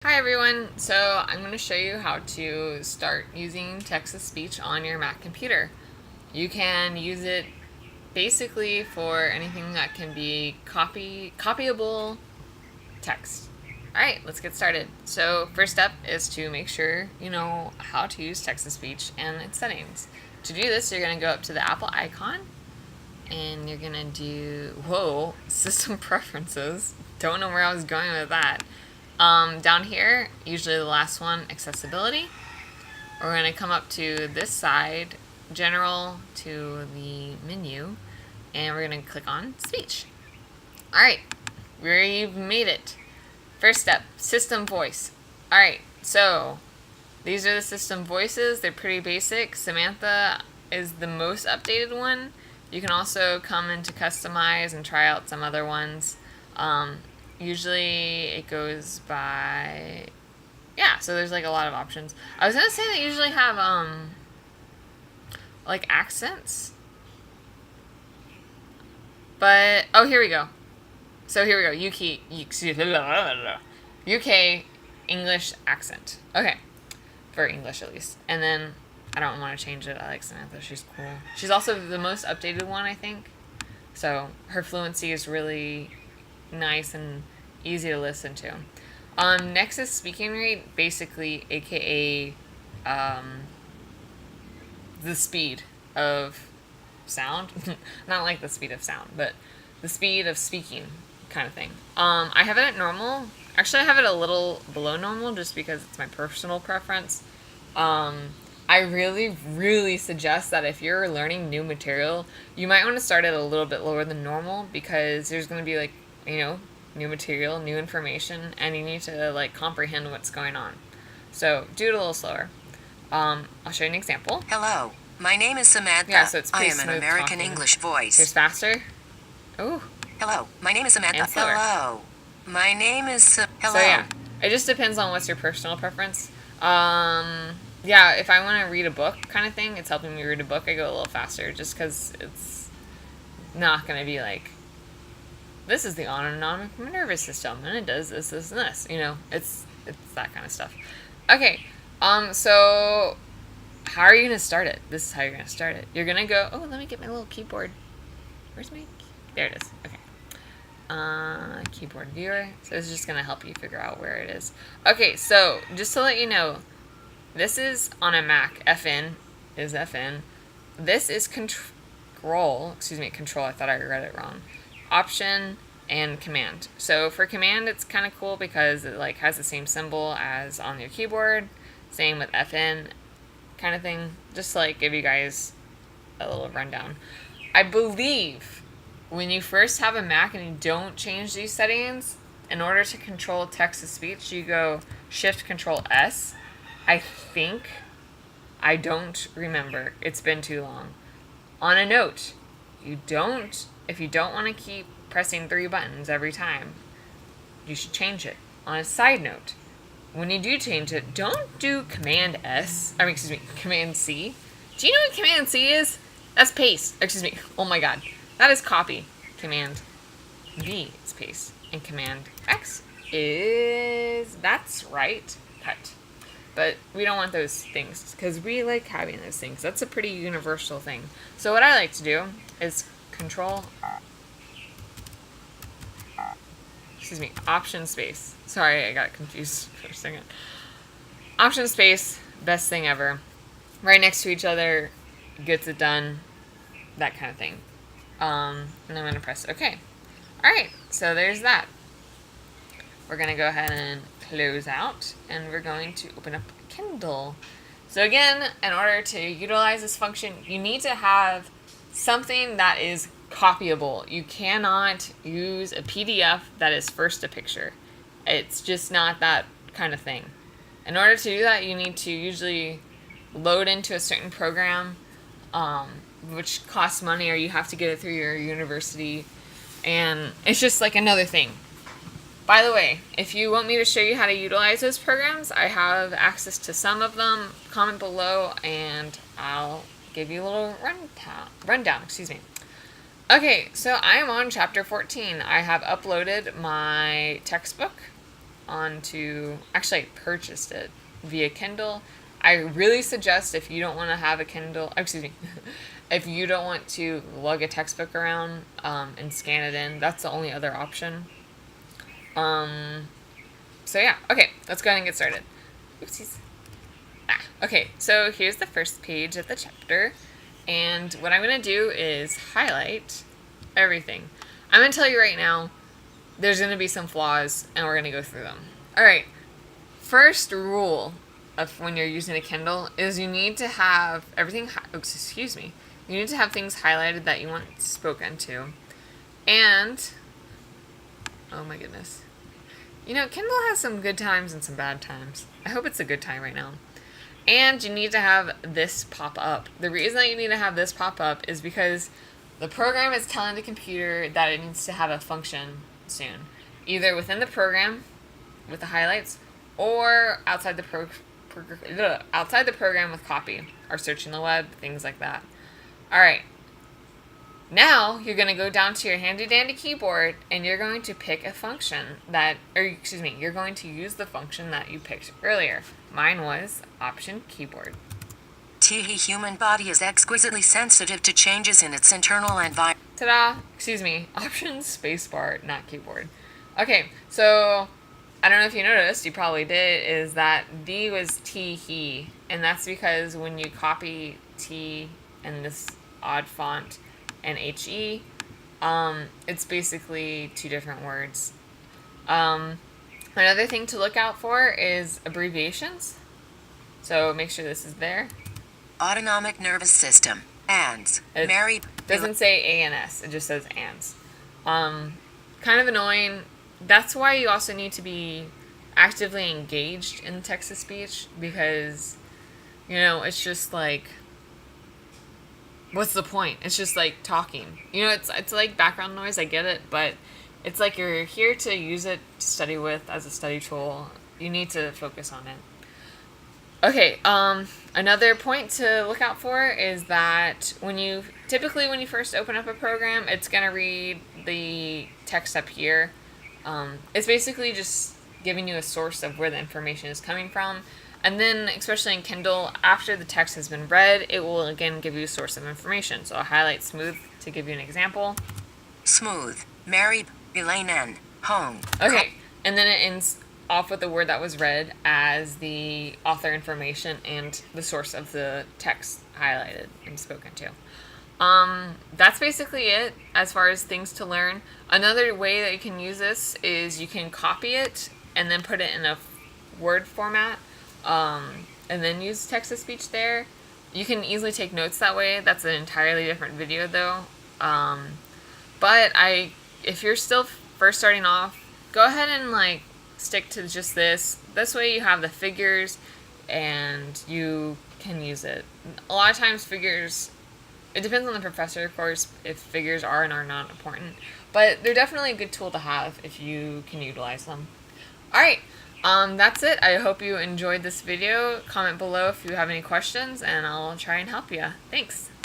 Hi everyone, so I'm going to show you how to start using text-to-speech on your Mac computer. You can use it basically for anything that can be copyable text. Alright, let's get started. So first step is to make sure you know how to use text-to-speech and its settings. To do this, you're going to go up to the Apple icon and you're going to do, system preferences. Don't know where I was going with that. Down here, usually the last one, accessibility. We're going to come up to this side, general, to the menu, and we're going to click on speech. Alright, we've made it. First step, system voice. Alright, so these are the system voices. They're pretty basic. Samantha is the most updated one. You can also come into customize and try out some other ones. Usually it goes by, yeah, so there's like a lot of options. I was gonna say they usually have like accents, but oh, here we go. So here we go. UK English accent. Okay, for English at least. And then I don't want to change it. I like Samantha. She's cool. She's also the most updated one, I think. So her fluency is really nice and easy to listen to. Next is speaking rate, basically, aka the speed of sound. Not like the speed of sound, but the speed of speaking kind of thing. I have it at normal. Actually, I have it a little below normal just because it's my personal preference. I really, really suggest that if you're learning new material, you might want to start it a little bit lower than normal because there's going to be new material, new information, and you need to comprehend what's going on. So do it a little slower. I'll show you an example. Hello, my name is Samantha. Yeah, so it's I pretty am an smooth American talking. English voice. Here's faster. Ooh. Hello, my name is Samantha. And slower. Hello, my name is Hello. So yeah, it just depends on what's your personal preference. Yeah, if I want to read a book kind of thing, it's helping me read a book, I go a little faster just because it's not going to be like, this is the autonomic nervous system, and it does this, this, and this. It's that kind of stuff. Okay, so how are you going to start it? This is how you're going to start it. You're going to go, oh, let me get my little keyboard. Where's my, there it is. Okay. Keyboard viewer. So it's just going to help you figure out where it is. Okay, so just to let you know, this is on a Mac. FN is FN. This is control. I thought I read it wrong. Option and command. So for command, it's kind of cool because it has the same symbol as on your keyboard. Same with FN kind of thing. Just give you guys a little rundown. I believe when you first have a Mac and you don't change these settings, in order to control text-to-speech, you go Shift-Control-S. I think. I don't remember. It's been too long. On a note, if you don't want to keep pressing 3 buttons every time, you should change it. On a side note, when you do change it, don't do Command C. Do you know what Command C is? That's paste. Oh my god. That is copy. Command V is paste. And Command X that's right, cut. But we don't want those things because we like having those things. That's a pretty universal thing. So what I like to do is Option space. Sorry, I got confused for a second. Option space, best thing ever. Right next to each other, gets it done, that kind of thing. And I'm going to press OK. Alright, so there's that. We're going to go ahead and close out, and we're going to open up Kindle. So again, in order to utilize this function, you need to have something that is copyable. You cannot use a PDF that is first a picture. It's just not that kind of thing. In order to do that, you need to usually load into a certain program, which costs money, or you have to get it through your university, and it's just another thing. By the way, if you want me to show you how to utilize those programs, I have access to some of them. Comment below and I'll give you a little rundown. Okay, so I am on chapter 14. I have uploaded my textbook onto, actually I purchased it via Kindle. I really suggest if you don't want to have a Kindle, excuse me, if you don't want to lug a textbook around and scan it in, that's the only other option. So yeah, okay, let's go ahead and get started. Oopsies. Okay, so here's the first page of the chapter, and what I'm going to do is highlight everything. I'm going to tell you right now, there's going to be some flaws, and we're going to go through them. Alright, first rule of when you're using a Kindle is you need to have everything, you need to have things highlighted that you want spoken to. And, oh my goodness. Kindle has some good times and some bad times. I hope it's a good time right now. And you need to have this pop up. The reason that you need to have this pop up is because the program is telling the computer that it needs to have a function soon. Either within the program with the highlights or outside the program with copy or searching the web, things like that. Alright. Now, you're going to go down to your handy-dandy keyboard, and you're going to pick a function you're going to use the function that you picked earlier. Mine was Option Keyboard. The human body is exquisitely sensitive to changes in its internal environment. Ta-da! Option Spacebar, not keyboard. Okay, so, I don't know if you noticed, you probably did, is that D was T-he, and that's because when you copy T in this odd font, and HE, it's basically two different words. Another thing to look out for is abbreviations. So make sure this is there. Autonomic nervous system. ANS. It doesn't say ANS, it just says ANS. Kind of annoying. That's why you also need to be actively engaged in text-to-speech, because, it's just like, what's the point? It's just like talking. It's like background noise, I get it, but it's like you're here to use it to study with as a study tool. You need to focus on it. Okay, another point to look out for is that when you first open up a program, it's going to read the text up here. It's basically just giving you a source of where the information is coming from. And then, especially in Kindle, after the text has been read, it will again give you a source of information. So I'll highlight smooth to give you an example. Smooth. Married. Elaine N. Home. Okay, and then it ends off with the word that was read as the author information and the source of the text highlighted and spoken to. That's basically it as far as things to learn. Another way that you can use this is you can copy it and then put it in a Word format. And then use text-to-speech there. You can easily take notes that way. That's an entirely different video though. But if you're still first starting off, go ahead and stick to just this. This way you have the figures and you can use it. A lot of times figures, it depends on the professor of course, if figures are and are not important. But they're definitely a good tool to have if you can utilize them. Alright. That's it. I hope you enjoyed this video. Comment below if you have any questions, and I'll try and help you. Thanks.